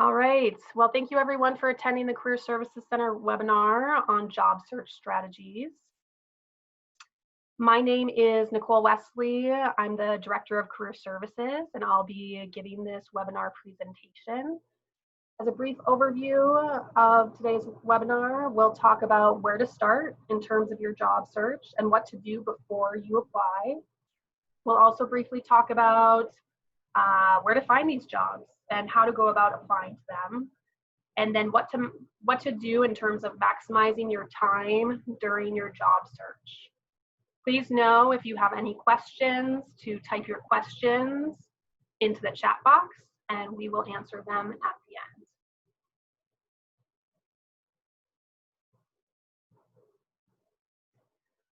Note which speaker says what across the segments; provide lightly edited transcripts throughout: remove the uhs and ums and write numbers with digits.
Speaker 1: All right. Well, thank you everyone for attending the Career Services Center webinar on job search strategies. My name is Nicole Wesley. I'm the Director of Career Services, and I'll be giving this webinar presentation. As a brief overview of today's webinar, we'll talk about where to start in terms of your job search and what to do before you apply. We'll also briefly talk about where to find these jobs and how to go about applying to them, and then what to do in terms of maximizing your time during your job search. Please know if you have any questions to type your questions into the chat box, and we will answer them at the end.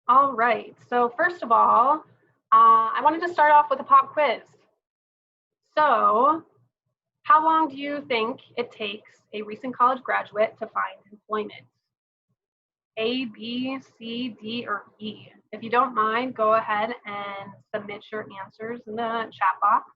Speaker 1: All right, so first of all, I wanted to start off with a pop quiz. So, how long do you think it takes a recent college graduate to find employment? A, B, C, D, or E? If you don't mind, go ahead and submit your answers in the chat box.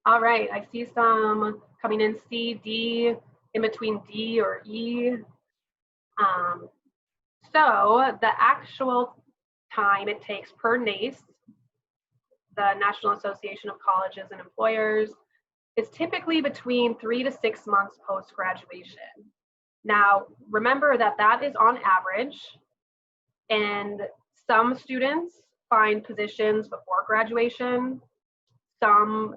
Speaker 1: All right, I see some coming in C, D, in between D or E. So the actual time it takes per NACE, the National Association of Colleges and Employers, is typically between 3 to 6 months post-graduation. Now, remember that that is on average, and some students find positions before graduation. Some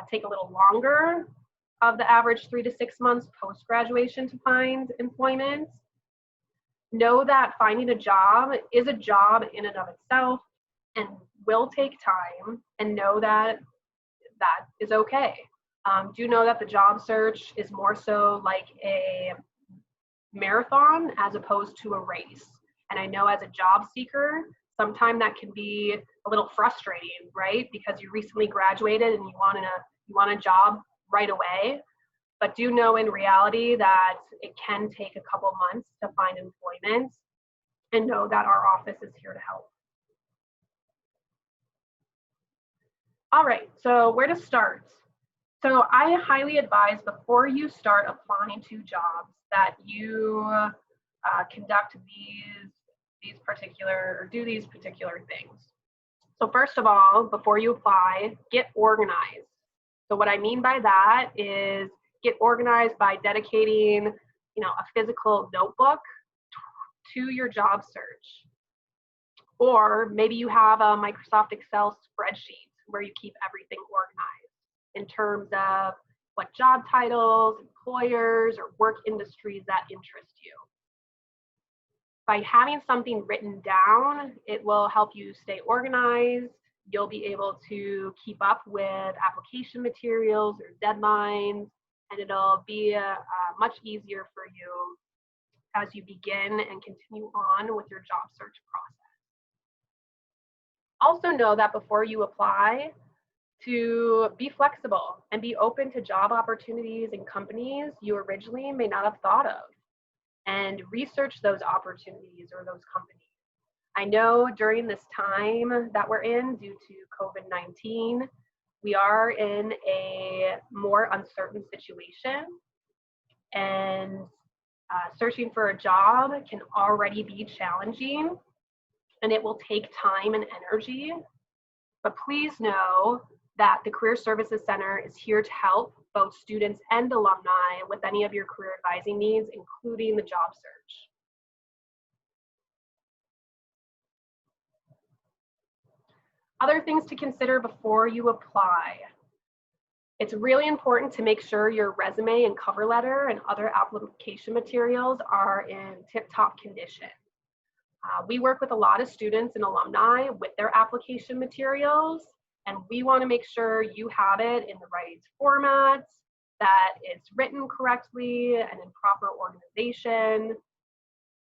Speaker 1: take a little longer of the average 3 to 6 months post-graduation to find employment. Know that finding a job is a job in and of itself and will take time, and know that that is okay. Do know that the job search is more so like a marathon as opposed to a race. And I know as a job seeker, sometimes that can be a little frustrating, right? Because you recently graduated and you want a job right away. But do know in reality that it can take a couple months to find employment, and know that our office is here to help. All right, so where to start? So I highly advise before you start applying to jobs that you conduct do these particular things. So first of all, before you apply, get organized. So what I mean by that is get organized by dedicating, a physical notebook to your job search. Or maybe you have a Microsoft Excel spreadsheet where you keep everything organized in terms of what job titles, employers, or work industries that interest you. By having something written down, it will help you stay organized. You'll be able to keep up with application materials or deadlines, and it'll be much easier for you as you begin and continue on with your job search process. Also know that before you apply, to be flexible and be open to job opportunities and companies you originally may not have thought of, and research those opportunities or those companies. I know during this time that we're in, due to COVID-19, we are in a more uncertain situation, and searching for a job can already be challenging, and it will take time and energy. But please know that the Career Services Center is here to help both students and alumni with any of your career advising needs, including the job search. Other things to consider before you apply. It's really important to make sure your resume and cover letter and other application materials are in tip-top condition. We work with a lot of students and alumni with their application materials, and we want to make sure you have it in the right format, that it's written correctly and in proper organization.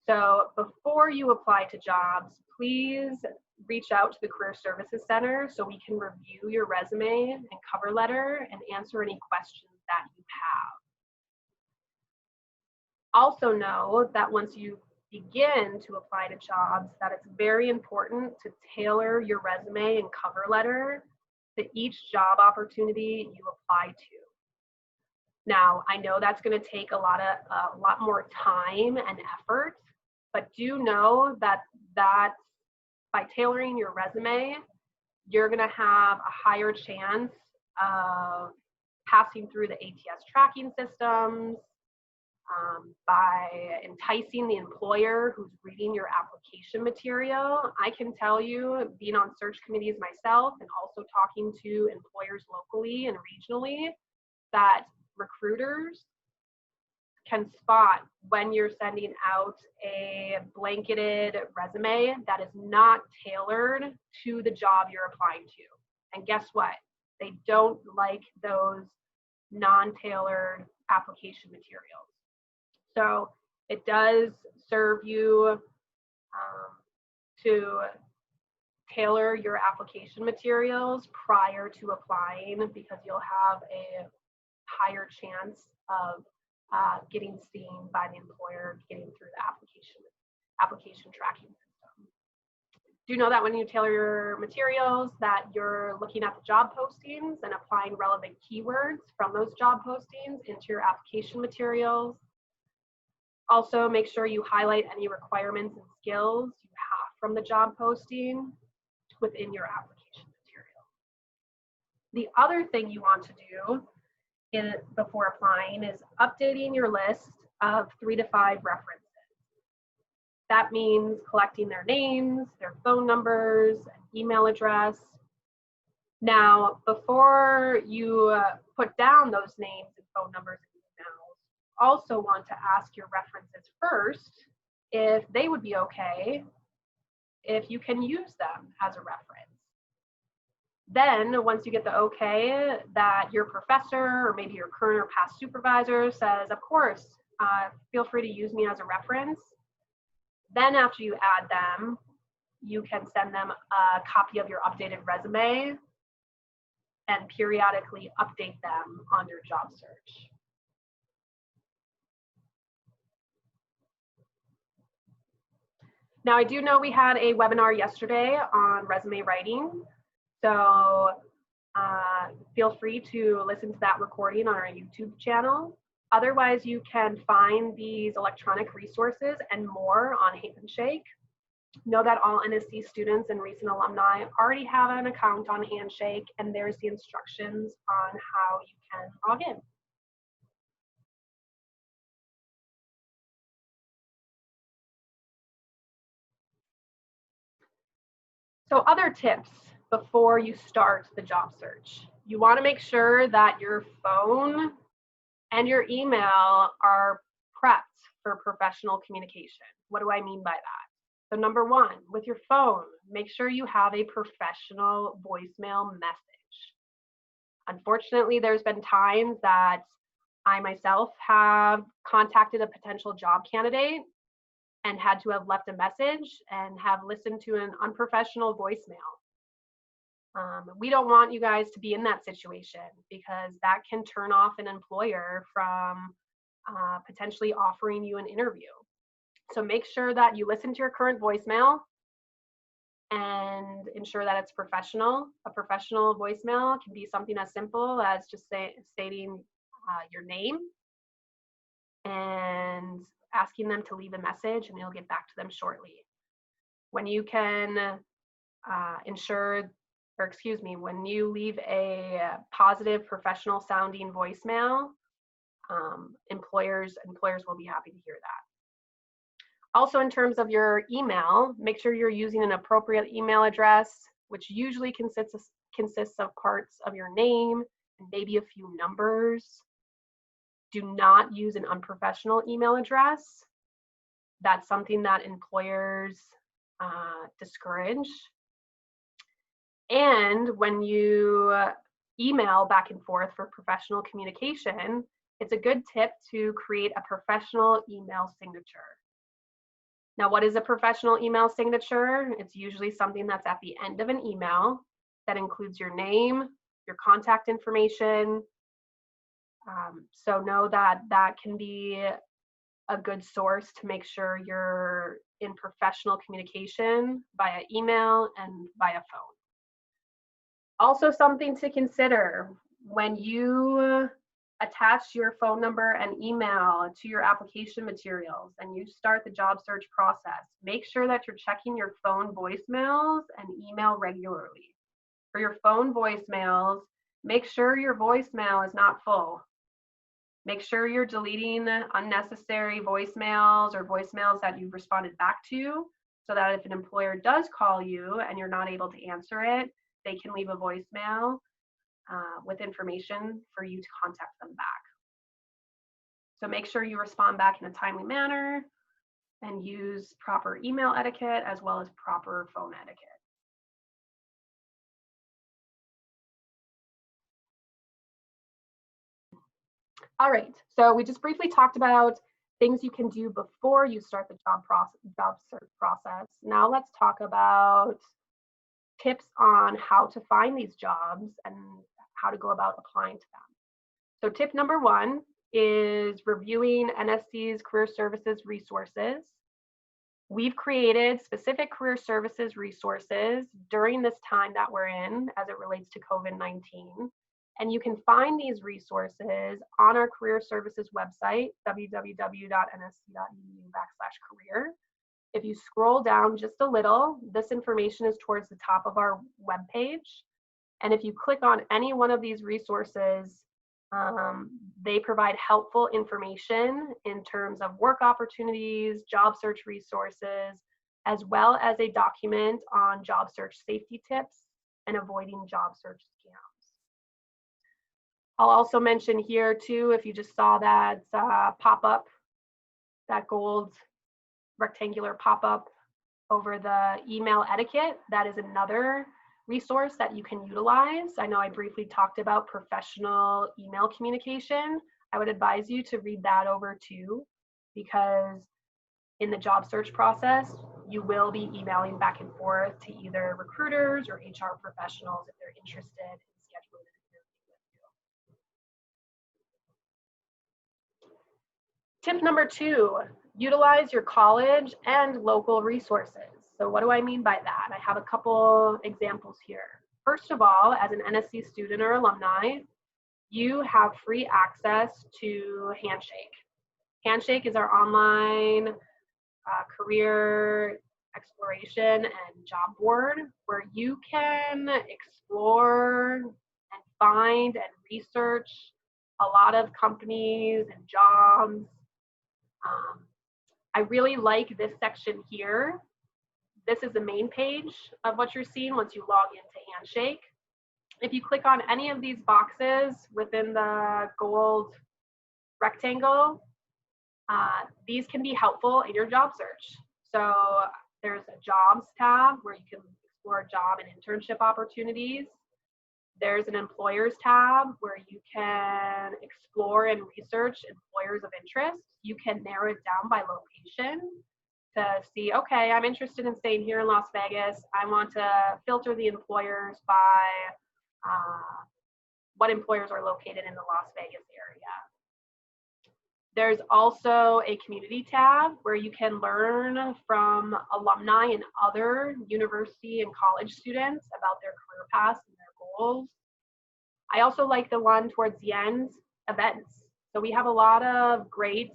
Speaker 1: So before you apply to jobs, please reach out to the Career Services Center so we can review your resume and cover letter and answer any questions that you have. Also know that once you begin to apply to jobs that it's very important to tailor your resume and cover letter to each job opportunity you apply to. Now, I know that's going to take a lot more time and effort, but do know that by tailoring your resume, you're going to have a higher chance of passing through the ATS tracking systems, by enticing the employer who's reading your application material. I can tell you, being on search committees myself and also talking to employers locally and regionally, that recruiters can spot when you're sending out a blanketed resume that is not tailored to the job you're applying to. And guess what? They don't like those non-tailored application materials. So it does serve you to tailor your application materials prior to applying, because you'll have a higher chance of getting seen by the employer, getting through the application tracking system. Do know that when you tailor your materials, that you're looking at the job postings and applying relevant keywords from those job postings into your application materials. Also, make sure you highlight any requirements and skills you have from the job posting within your application material. The other thing you want to do before applying is updating your list of 3 to 5 references. That means collecting their names, their phone numbers, email address. Now, before you put down those names and phone numbers and emails, also want to ask your references first if they would be okay if you can use them as a reference. Then, once you get the okay that your professor or maybe your current or past supervisor says, of course, feel free to use me as a reference. Then after you add them, you can send them a copy of your updated resume and periodically update them on your job search. Now, I do know we had a webinar yesterday on resume writing. So feel free to listen to that recording on our YouTube channel. Otherwise, you can find these electronic resources and more on HANDSHAKE. Know that all NSC students and recent alumni already have an account on HANDSHAKE, and there's the instructions on how you can log in. So other tips before you start the job search. You want to make sure that your phone and your email are prepped for professional communication. What do I mean by that? So number one, with your phone, make sure you have a professional voicemail message. Unfortunately, there's been times that I myself have contacted a potential job candidate and had to have left a message and have listened to an unprofessional voicemail. We don't want you guys to be in that situation, because that can turn off an employer from potentially offering you an interview. So make sure that you listen to your current voicemail and ensure that it's professional. A professional voicemail can be something as simple as just stating your name and asking them to leave a message, and you'll get back to them shortly. When you can when you leave a positive, professional sounding voicemail, employers will be happy to hear that. Also, in terms of your email, make sure you're using an appropriate email address, which usually consists of parts of your name and maybe a few numbers. Do not use an unprofessional email address. That's something that employers discourage. And when you email back and forth for professional communication, it's a good tip to create a professional email signature. Now, what is a professional email signature? It's usually something that's at the end of an email that includes your name, your contact information. So know that that can be a good source to make sure you're in professional communication via email and via phone. Also, something to consider when you attach your phone number and email to your application materials and you start the job search process, make sure that you're checking your phone voicemails and email regularly. For your phone voicemails, make sure your voicemail is not full. Make sure you're deleting unnecessary voicemails or voicemails that you've responded back to, so that if an employer does call you and you're not able to answer it, they can leave a voicemail with information for you to contact them back. So make sure you respond back in a timely manner and use proper email etiquette as well as proper phone etiquette. All right, so we just briefly talked about things you can do before you start the job search process. Now let's talk about tips on how to find these jobs and how to go about applying to them. So tip number one is reviewing NSC'S career services resources. We've created specific career services resources during this time that we're in as it relates to COVID-19. And you can find these resources on our career services website, www.nsc.edu/career. If you scroll down just a little, this information is towards the top of our webpage. And if you click on any one of these resources, they provide helpful information in terms of work opportunities, job search resources, as well as a document on job search safety tips and avoiding job search scams. I'll also mention here too, if you just saw that pop-up, that gold rectangular pop-up over the email etiquette, that is another resource that you can utilize. I know I briefly talked about professional email communication. I would advise you to read that over too, because in the job search process, you will be emailing back and forth to either recruiters or HR professionals if they're interested in scheduling an interview with you. Tip number two, utilize your college and local resources. So what do I mean by that? I have a couple examples here. First of all, as an NSC student or alumni, you have free access to HANDSHAKE. HANDSHAKE is our online career exploration and job board where you can explore and find and research a lot of companies and jobs. I really like this section here. This is the main page of what you're seeing once you log into HANDSHAKE. If you click on any of these boxes within the gold rectangle, these can be helpful in your job search. So there's a jobs tab where you can explore job and internship opportunities. There's an employers tab where you can explore and research employers of interest. You can narrow it down by location to see, okay, I'm interested in staying here in Las Vegas. I want to filter the employers by what employers are located in the Las Vegas area. There's also a community tab where you can learn from alumni and other university and college students about their career paths and their goals. I also like the one towards the end, events. So we have a lot of great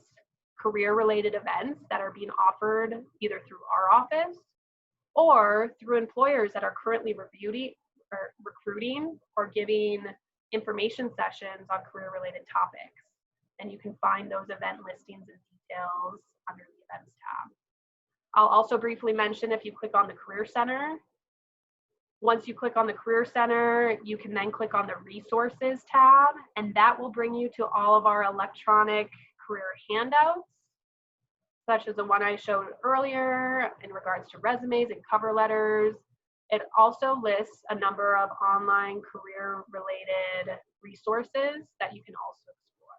Speaker 1: career-related events that are being offered either through our office or through employers that are currently recruiting or giving information sessions on career-related topics. And you can find those event listings and details under the events tab. I'll also briefly mention if you click on the Career Center. Once you click on the Career Center, you can then click on the Resources tab, and that will bring you to all of our electronic career handouts, such as the one I showed earlier in regards to resumes and cover letters. It also lists a number of online career-related resources that you can also explore.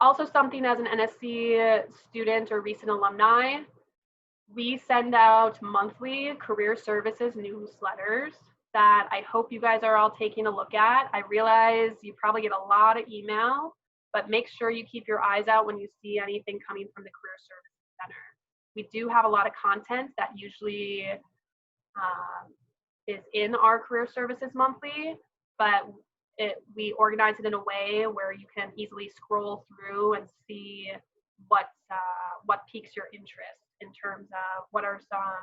Speaker 1: Also, something as an NSC student or recent alumni, we send out monthly career services newsletters. that I hope you guys are all taking a look at. I realize you probably get a lot of email, but make sure you keep your eyes out when you see anything coming from the Career Services Center. We do have a lot of content that usually is in our Career Services Monthly, but we organize it in a way where you can easily scroll through and see what piques your interest in terms of what are some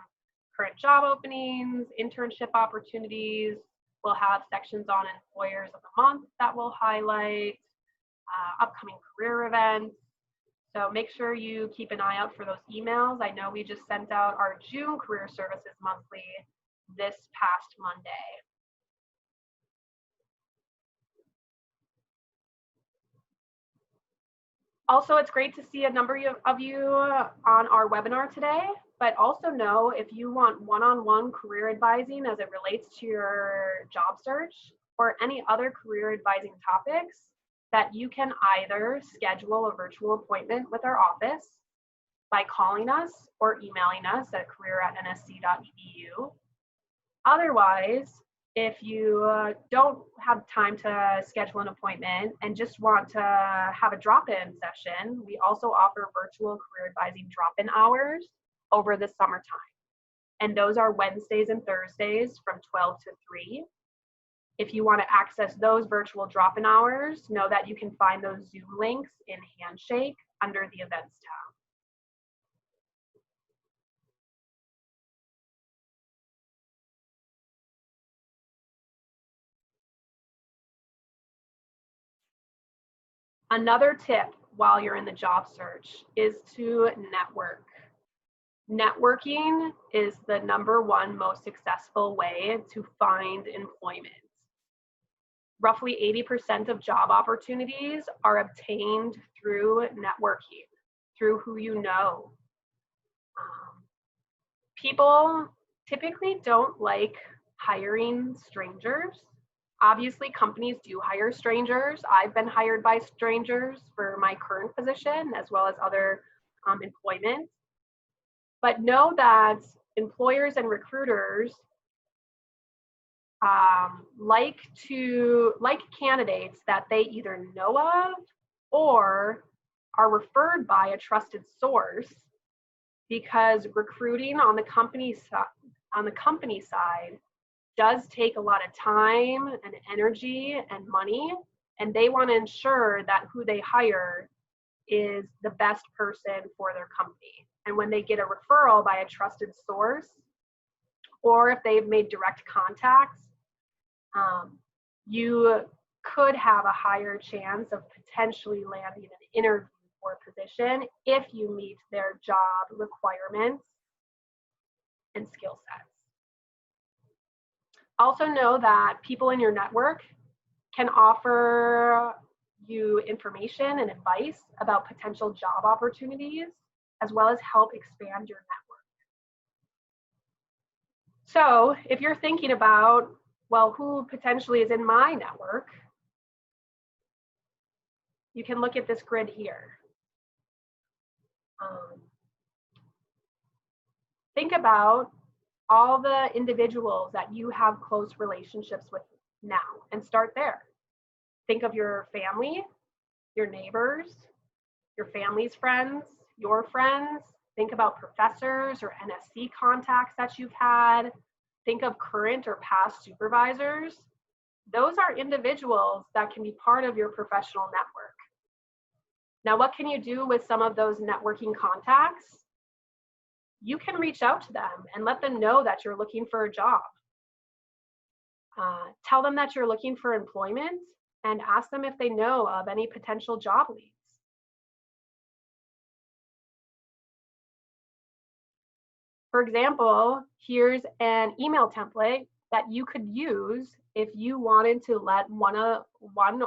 Speaker 1: current job openings, internship opportunities. We'll have sections on employers of the month that will highlight, upcoming career events. So make sure you keep an eye out for those emails. I know we just sent out our June Career Services Monthly this past Monday. Also, it's great to see a number of you on our webinar today, but also know if you want one-on-one career advising as it relates to your job search or any other career advising topics, that you can either schedule a virtual appointment with our office by calling us or emailing us at career@nsc.edu. Otherwise, if you don't have time to schedule an appointment and just want to have a drop-in session, we also offer virtual career advising drop-in hours over the summertime. And those are Wednesdays and Thursdays from 12 to 3. If you want to access those virtual drop-in hours, know that you can find those Zoom links in HANDSHAKE under the Events tab. Another tip while you're in the job search is to network. Networking is the #1 most successful way to find employment. Roughly 80% of job opportunities are obtained through networking, through who you know. People typically don't like hiring strangers. Obviously, companies do hire strangers. I've been hired by strangers for my current position as well as other employment. But know that employers and recruiters like candidates that they either know of or are referred by a trusted source, because recruiting on the company side does take a lot of time and energy and money, and they want to ensure that who they hire is the best person for their company. And when they get a referral by a trusted source, or if they've made direct contacts, you could have a higher chance of potentially landing an interview for a position if you meet their job requirements and skill sets. Also know that people in your network can offer you information and advice about potential job opportunities, as well as help expand your network. So if you're thinking about, well, who potentially is in my network, you can look at this grid here. Think about all the individuals that you have close relationships with now and start there. Think of your family, your neighbors, your family's friends, your friends. Think about professors or NSC contacts that you've had. Think of current or past supervisors. Those are individuals that can be part of your professional network. Now, what can you do with some of those networking contacts? You can reach out to them and let them know that you're looking for a job. Tell them that you're looking for employment and ask them if they know of any potential job leads. For example, here's an email template that you could use if you wanted to let one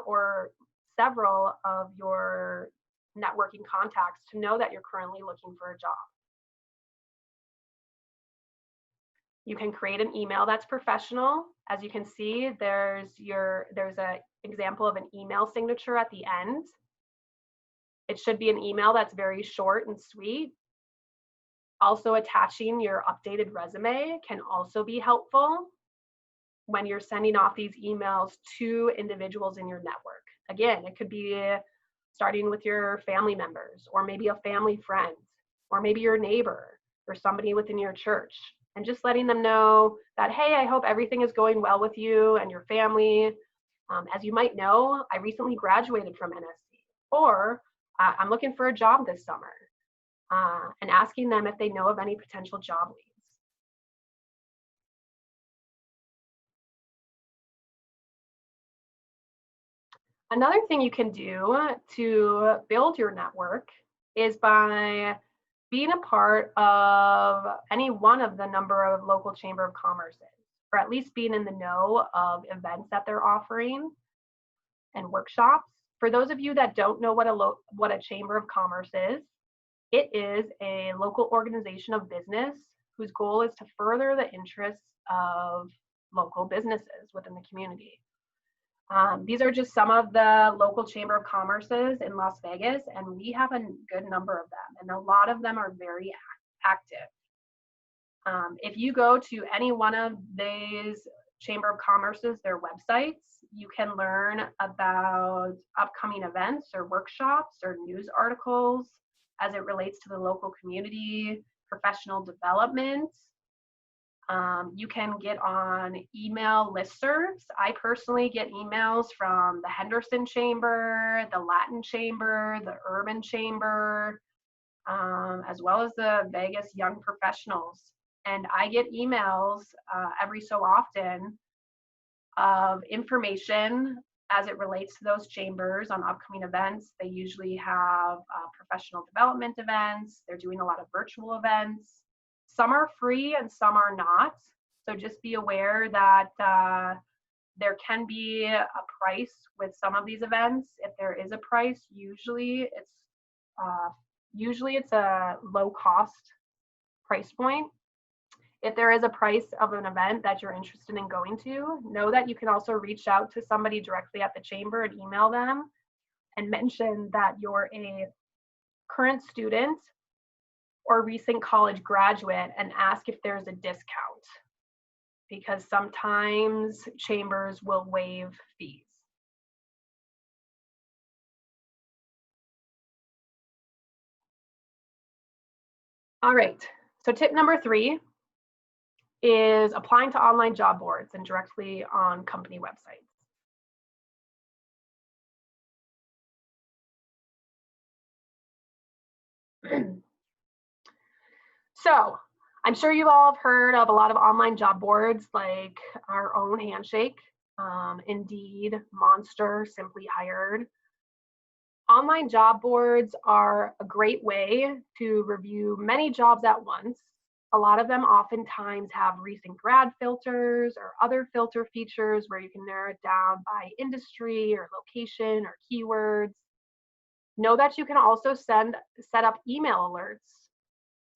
Speaker 1: or several of your networking contacts to know that you're currently looking for a job. You can create an email that's professional. As you can see, there's an example of an email signature at the end. It should be an email that's very short and sweet. Also, attaching your updated resume can also be helpful. when you're sending off these emails to individuals in your network. Again, it could be starting with your family members, or maybe a family friend, or maybe your neighbor, or somebody within your church, and just letting them know that, hey, I hope everything is going well with you and your family. As you might know, I recently graduated from NSC, or I'm looking for a job this summer, and asking them if they know of any potential job leads. Another thing you can do to build your network is by being a part of any one of the number of local chamber of commerces, or at least being in the know of events that they're offering and workshops. For those of you that don't know what a chamber of commerce is, it is a local organization of business whose goal is to further the interests of local businesses within the community. These are just some of the local chamber of commerces in Las Vegas, and we have a good number of them, and a lot of them are very active. If you go to any one of these chamber of commerces, their websites, you can learn about upcoming events or workshops or news articles as it relates to the local community, professional development. You can get on email listservs. I personally get emails from the Henderson Chamber, the Latin Chamber, the Urban Chamber, as well as the Vegas Young Professionals. And I get emails every so often of information as it relates to those chambers on upcoming events. They usually have professional development events. They're doing a lot of virtual events. Some are free and some are not. So just be aware that there can be a price with some of these events. If there is a price, usually it's a low cost price point. If there is a price of an event that you're interested in going to, know that you can also reach out to somebody directly at the chamber and email them and mention that you're a current student or recent college graduate and ask if there's a discount, because sometimes chambers will waive fees. All right, so tip number 3 is applying to online job boards and directly on company websites. So I'm sure you all have heard of a lot of online job boards like our own Handshake, Indeed, Monster, Simply Hired. Online job boards are a great way to review many jobs at once. A lot of them oftentimes have recent grad filters or other filter features where you can narrow it down by industry or location or keywords. Know that you can also set up email alerts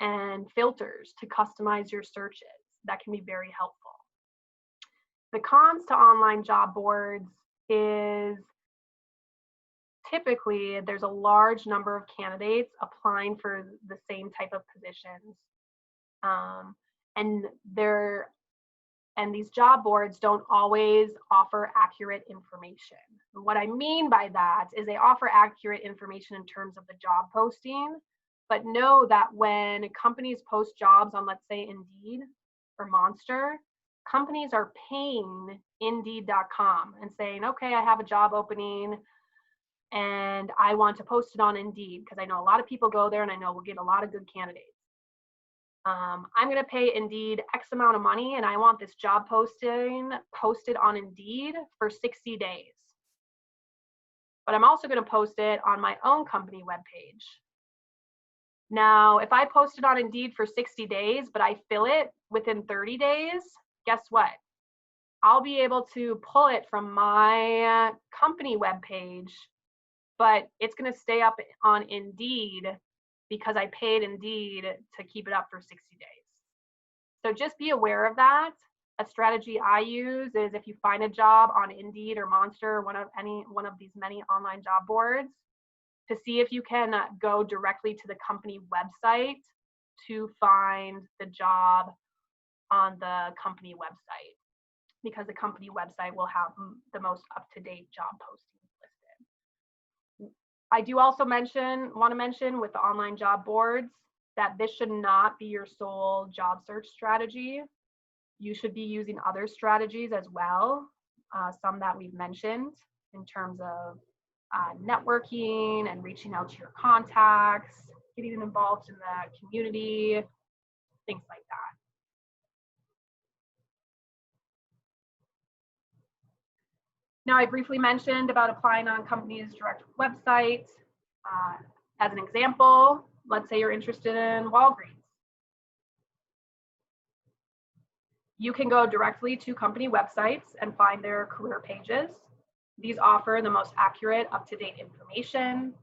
Speaker 1: and filters to customize your searches. That can be very helpful. The cons to online job boards is typically there's a large number of candidates applying for the same type of positions. And these job boards don't always offer accurate information. And what I mean by that is they offer accurate information in terms of the job posting, but know that when companies post jobs on, let's say, Indeed or Monster, companies are paying Indeed.com and saying, okay, I have a job opening and I want to post it on Indeed because I know a lot of people go there and I know we'll get a lot of good candidates. I'm going to pay Indeed X amount of money and I want this job posted on Indeed for 60 days. But I'm also going to post it on my own company webpage. Now, if I post it on Indeed for 60 days, but I fill it within 30 days, guess what? I'll be able to pull it from my company webpage, but it's going to stay up on Indeed because I paid Indeed to keep it up for 60 days. So just be aware of that. A strategy I use is if you find a job on Indeed or Monster, or one of these many online job boards, to see if you can go directly to the company website to find the job on the company website. because the company website will have the most up-to-date job postings listed. I do also want to mention with the online job boards that this should not be your sole job search strategy. You should be using other strategies as well, some that we've mentioned in terms of networking and reaching out to your contacts, getting involved in the community, things like that. Now, I briefly mentioned about applying on companies' direct websites. As an example, let's say you're interested in Walgreens. You can go directly to company websites and find their career pages. These offer the most accurate, up-to-date information.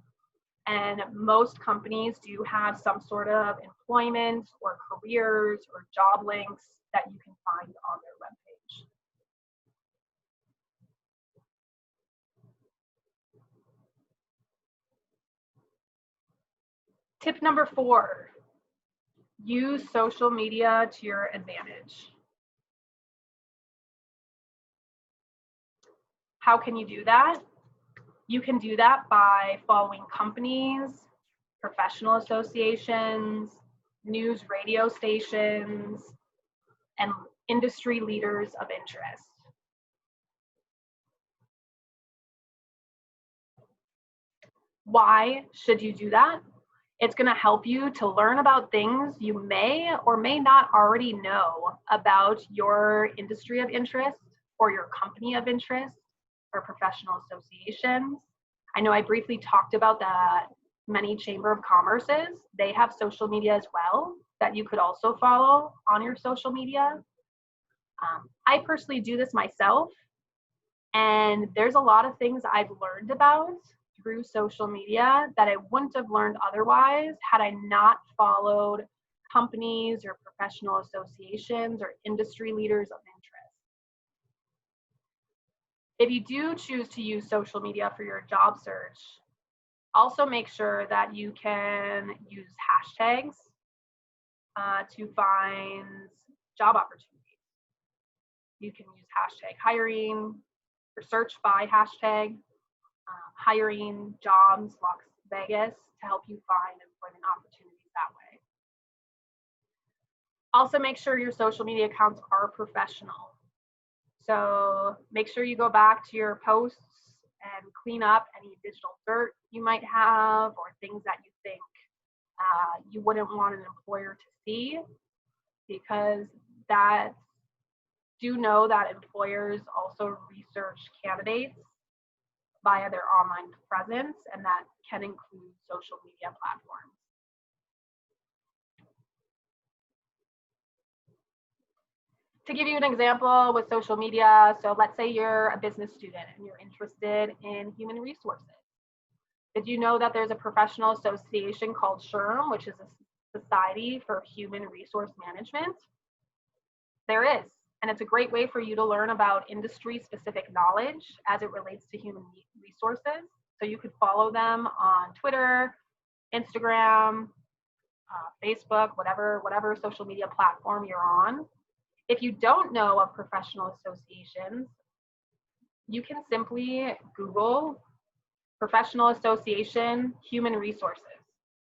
Speaker 1: And most companies do have some sort of employment or careers or job links that you can find on their webpage. Tip number 4, use social media to your advantage. How can you do that? You can do that by following companies, professional associations, news radio stations, and industry leaders of interest. Why should you do that? It's going to help you to learn about things you may or may not already know about your industry of interest or your company of interest or professional associations. I know I briefly talked about that many Chamber of Commerces. They have social media as well that you could also follow on your social media. I personally do this myself, and there's a lot of things I've learned about through social media that I wouldn't have learned otherwise had I not followed companies or professional associations or industry leaders of interest. If you do choose to use social media for your job search, also make sure that you can use hashtags to find job opportunities. You can use hashtag hiring or search by hashtag hiring jobs Las Vegas to help you find employment opportunities that way. Also, make sure your social media accounts are professional. So make sure you go back to your posts and clean up any digital dirt you might have or things that you think you wouldn't want an employer to see, because do know that employers also research candidates via their online presence, and that can include social media platforms. To give you an example with social media, so let's say you're a business student and you're interested in human resources. Did you know that there's a professional association called SHRM, which is a Society for Human Resource Management? There is, and it's a great way for you to learn about industry-specific knowledge as it relates to human resources. So you could follow them on Twitter, Instagram, Facebook, whatever social media platform you're on. If you don't know of professional associations, you can simply Google Professional Association Human Resources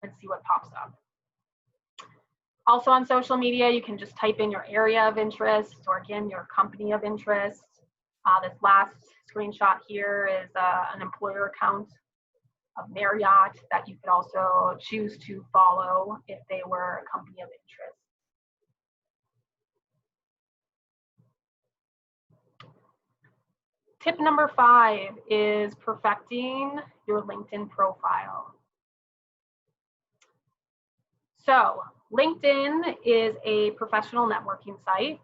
Speaker 1: and see what pops up. Also on social media, you can just type in your area of interest or again, your company of interest. This last screenshot here is an employer account of Marriott that you could also choose to follow if they were a company of interest. Tip number 5 is perfecting your LinkedIn profile. So LinkedIn is a professional networking site,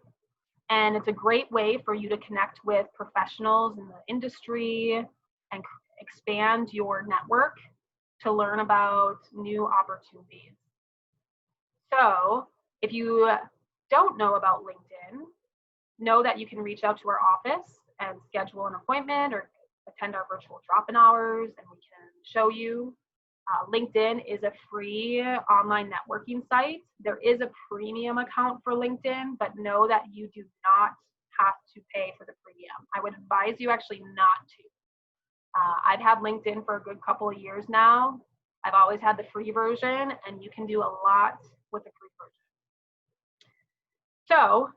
Speaker 1: and it's a great way for you to connect with professionals in the industry and expand your network to learn about new opportunities. So if you don't know about LinkedIn, know that you can reach out to our office and schedule an appointment or attend our virtual drop-in hours, and we can show you. LinkedIn is a free online networking site. There is a premium account for LinkedIn, but know that you do not have to pay for the premium. I would advise you actually not to. I've had LinkedIn for a good couple of years now. I've always had the free version, and you can do a lot with the free version. So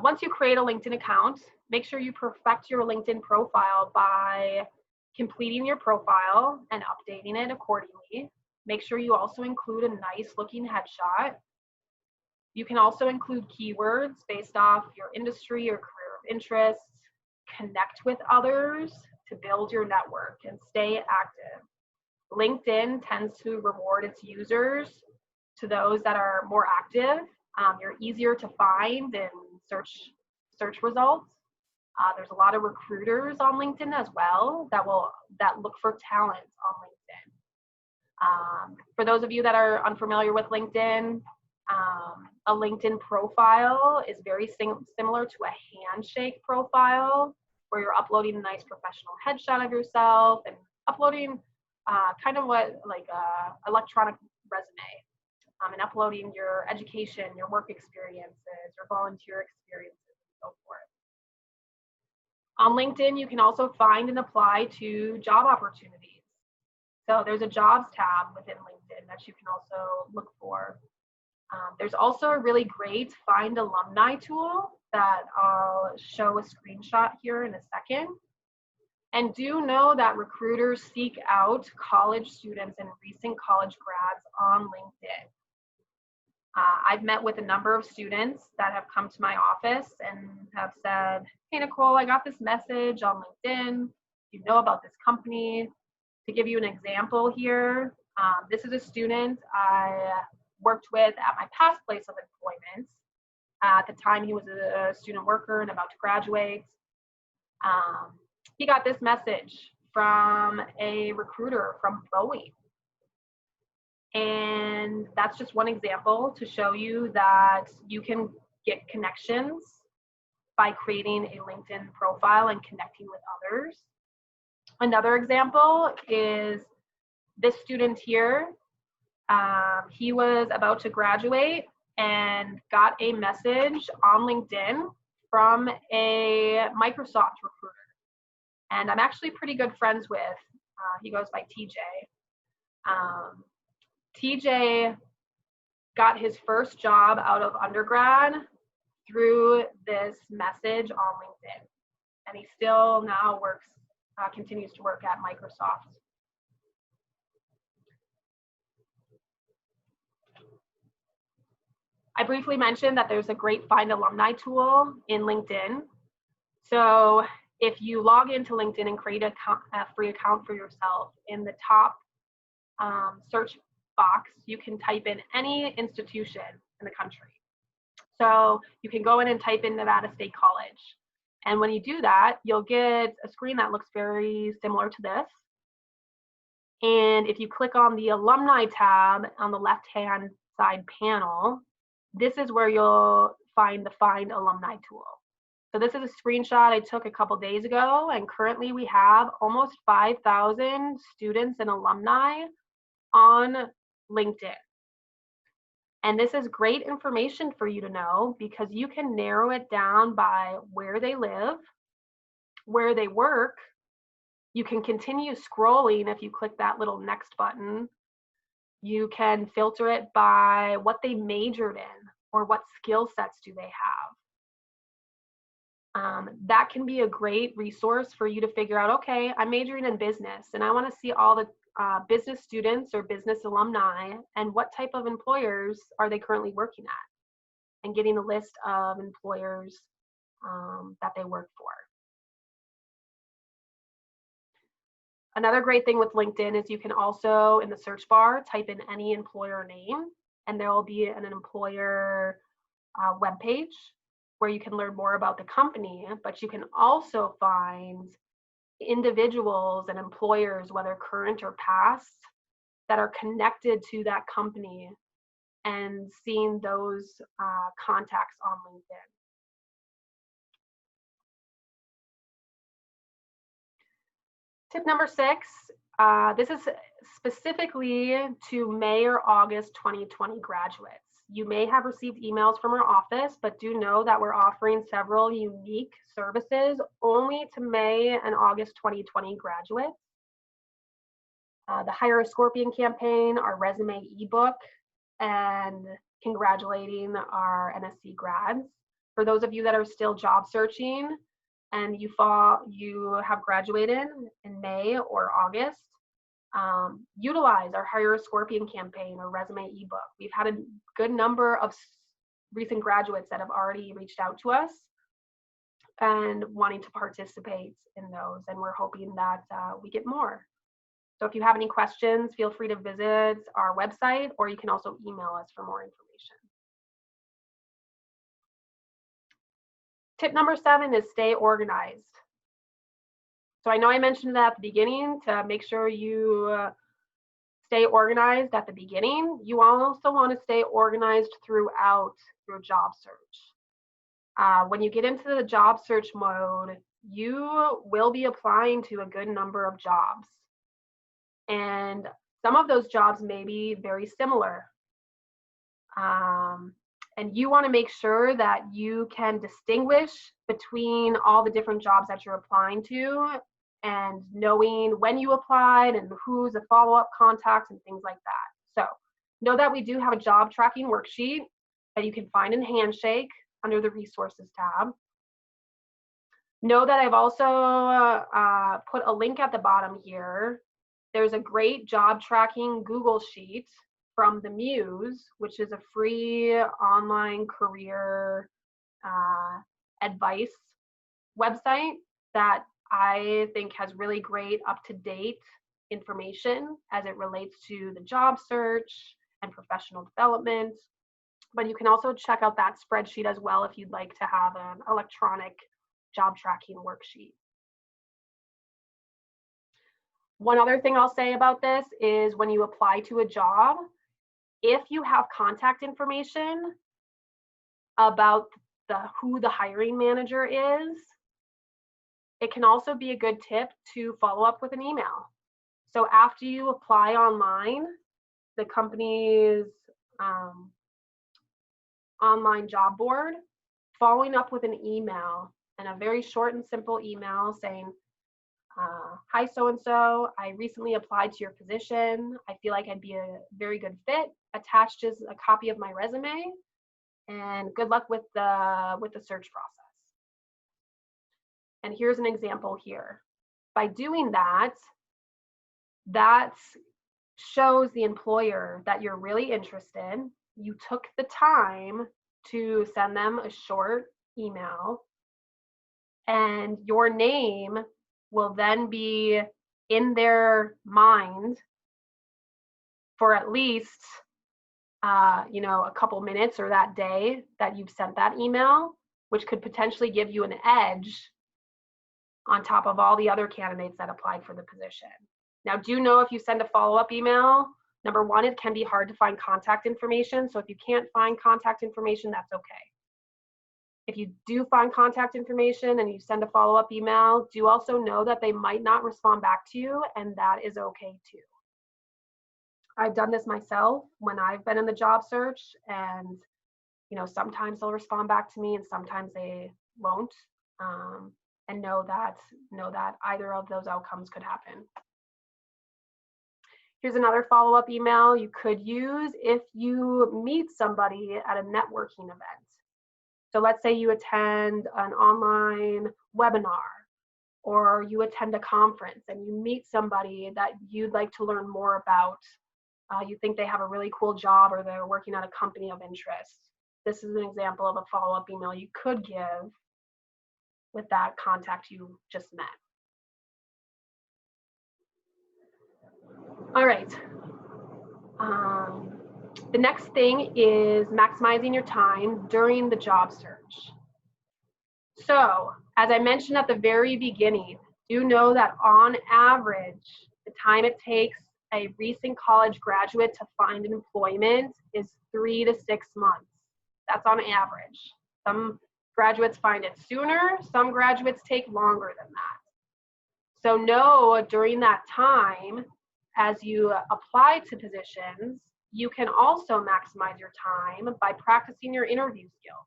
Speaker 1: once you create a LinkedIn account, make sure you perfect your LinkedIn profile by completing your profile and updating it accordingly. Make sure you also include a nice looking headshot. You can also include keywords based off your industry or career of interest. Connect with others to build your network and stay active. LinkedIn tends to reward its users to those that are more active. You're easier to find in search results. There's a lot of recruiters on LinkedIn as well that look for talent on LinkedIn. For those of you that are unfamiliar with LinkedIn, a LinkedIn profile is very similar to a handshake profile, where you're uploading a nice professional headshot of yourself and uploading kind of what like electronic resume, and uploading your education, your work experiences, your volunteer experiences, and so forth. On LinkedIn, you can also find and apply to job opportunities. So there's a jobs tab within LinkedIn that you can also look for. There's also a really great find alumni tool that I'll show a screenshot here in a second. And do know that recruiters seek out college students and recent college grads on LinkedIn. I've met with a number of students that have come to my office and have said, hey, Nicole, I got this message on LinkedIn. You know about this company. To give you an example here, this is a student I worked with at my past place of employment. At the time, he was a student worker and about to graduate. He got this message from a recruiter from Boeing. And that's just one example to show you that you can get connections by creating a LinkedIn profile and connecting with others. Another example is this student here. He was about to graduate and got a message on LinkedIn from a Microsoft recruiter. And I'm actually pretty good friends with, he goes by TJ. TJ got his first job out of undergrad through this message on LinkedIn. And he still now works, continues to work at Microsoft. I briefly mentioned that there's a great find alumni tool in LinkedIn. So if you log into LinkedIn and create a free account for yourself, in the top search box, you can type in any institution in the country. So you can go in and type in Nevada State College. And when you do that, you'll get a screen that looks very similar to this. And if you click on the alumni tab on the left-hand side panel, this is where you'll find the Find Alumni tool. So this is a screenshot I took a couple days ago, and currently we have almost 5,000 students and alumni on LinkedIn. And this is great information for you to know because you can narrow it down by where they live, where they work. You can continue scrolling if you click that little next button. You can filter it by what they majored in or what skill sets do they have. That can be a great resource for you to figure out, okay, I'm majoring in business and I want to see all the business students or business alumni and what type of employers are they currently working at, and getting a list of employers that they work for. Another great thing with LinkedIn is you can also, in the search bar, type in any employer name, and there will be an employer webpage where you can learn more about the company, but you can also find individuals and employers, whether current or past, that are connected to that company, and seeing those contacts on LinkedIn. Tip number 6, this is specifically to May or August 2020 graduates. you may have received emails from our office, but do know that we're offering several unique services only to May and August 2020 graduates. The Hire a Scorpion campaign, our resume ebook, and congratulating our NSC grads. For those of you that are still job searching and you have graduated in May or August, utilize our Hire a Scorpion campaign or resume ebook. We've had a good number of recent graduates that have already reached out to us and wanting to participate in those, and we're hoping that we get more. So if you have any questions, feel free to visit our website, or you can also email us for more information. Tip number 7 is stay organized. So I know I mentioned that at the beginning to make sure you stay organized at the beginning. You also want to stay organized throughout your job search. When you get into the job search mode, you will be applying to a good number of jobs. And some of those jobs may be very similar. And you want to make sure that you can distinguish between all the different jobs that you're applying to, and knowing when you applied and who's a follow-up contact and things like that. So know that we do have a job tracking worksheet that you can find in HANDSHAKE under the resources tab. Know that I've also put a link at the bottom here. There's a great job tracking Google sheet from the Muse, which is a free online career advice website that I think has really great up-to-date information as it relates to the job search and professional development. But you can also check out that spreadsheet as well if you'd like to have an electronic job tracking worksheet. One other thing I'll say about this is when you apply to a job, if you have contact information about who the hiring manager is, it can also be a good tip to follow up with an email. So after you apply online, the company's online job board, following up with an email, and a very short and simple email saying, hi so-and-so, I recently applied to your position. I feel like I'd be a very good fit. Attached is a copy of my resume, and good luck with the search process. And here's an example here. By doing that, that shows the employer that you're really interested. You took the time to send them a short email, and your name will then be in their mind for at least a couple minutes or that day that you've sent that email, which could potentially give you an edge on top of all the other candidates that applied for the position. Now, do know if you send a follow-up email, number one, it can be hard to find contact information. So if you can't find contact information, that's okay. If you do find contact information and you send a follow-up email, do also know that they might not respond back to you, and that is okay too. I've done this myself when I've been in the job search, and sometimes they'll respond back to me and sometimes they won't. And know that either of those outcomes could happen. Here's another follow-up email you could use if you meet somebody at a networking event. So let's say you attend an online webinar, or you attend a conference and you meet somebody that you'd like to learn more about. You think they have a really cool job, or they're working at a company of interest. This is an example of a follow-up email you could give with that contact you just met. All right. The next thing is maximizing your time during the job search. So, as I mentioned at the very beginning, do know that on average, the time it takes a recent college graduate to find an employment is 3 to 6 months. That's on average. Some graduates find it sooner, some graduates take longer than that. So know during that time, as you apply to positions, You can also maximize your time by practicing your interview skills.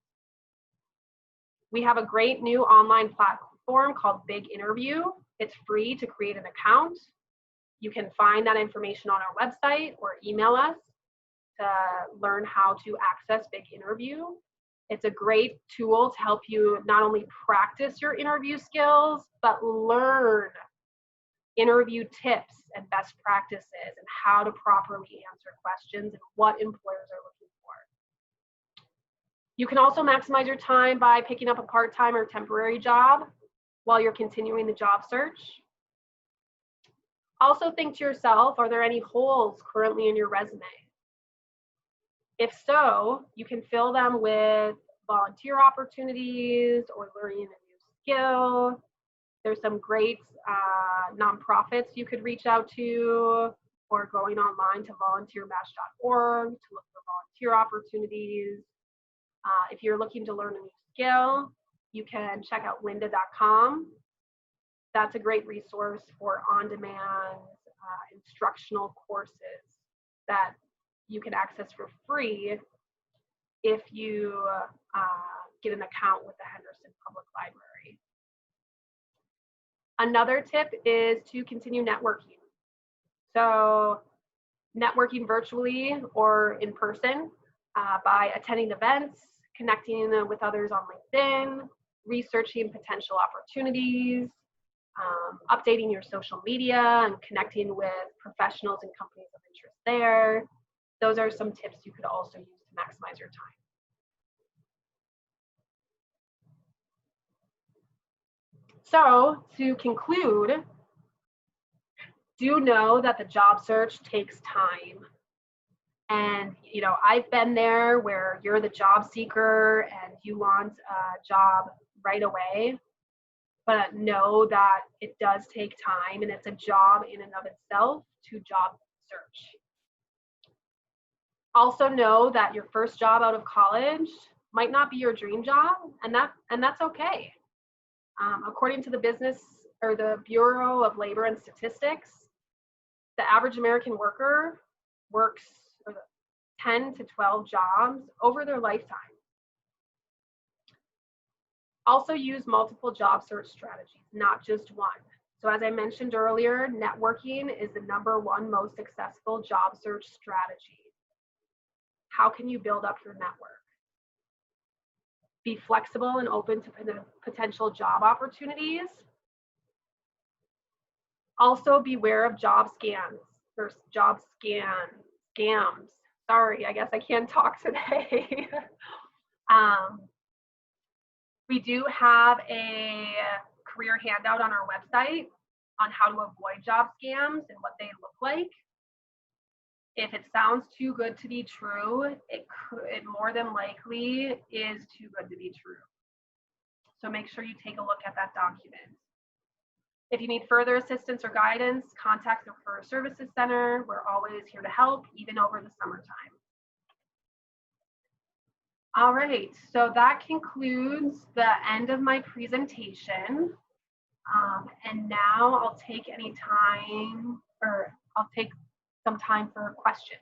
Speaker 1: We have a great new online platform called Big Interview. It's free to create an account. You can find that information on our website or email us to learn how to access Big Interview. It's a great tool to help you not only practice your interview skills, but learn interview tips and best practices and how to properly answer questions and what employers are looking for. You can also maximize your time by picking up a part-time or temporary job while you're continuing the job search. Also think to yourself, are there any holes currently in your resume? If so, you can fill them with volunteer opportunities or learning a new skill. There's some great nonprofits you could reach out to, or going online to volunteermatch.org to look for volunteer opportunities. If you're looking to learn a new skill, you can check out lynda.com. That's a great resource for on-demand instructional courses that you can access for free if you get an account with the Henderson Public Library. Another tip is to continue networking. So networking virtually or in person by attending events, connecting with others on LinkedIn, researching potential opportunities, updating your social media and connecting with professionals and companies of interest there. Those are some tips you could also use to maximize your time. So to conclude, do know that the job search takes time. And I've been there where you're the job seeker and you want a job right away, but know that it does take time and it's a job in and of itself to job search. Also know that your first job out of college might not be your dream job, and that's okay. According to the Bureau of Labor and Statistics, the average American worker works 10 to 12 jobs over their lifetime. Also use multiple job search strategies, not just one. So as I mentioned earlier, networking is the #1 most successful job search strategy. How can you build up your network? Be flexible and open to potential job opportunities. Also beware of job scams or job scams. Sorry, I guess I can't talk today. We do have a career handout on our website on how to avoid job scams and what they look like. If it sounds too good to be true, it more than likely is too good to be true. So make sure you take a look at that document. If you need further assistance or guidance, contact the Referrer Services Center. We're always here to help, even over the summertime. All right, so that concludes the end of my presentation. And now I'll take some time for questions.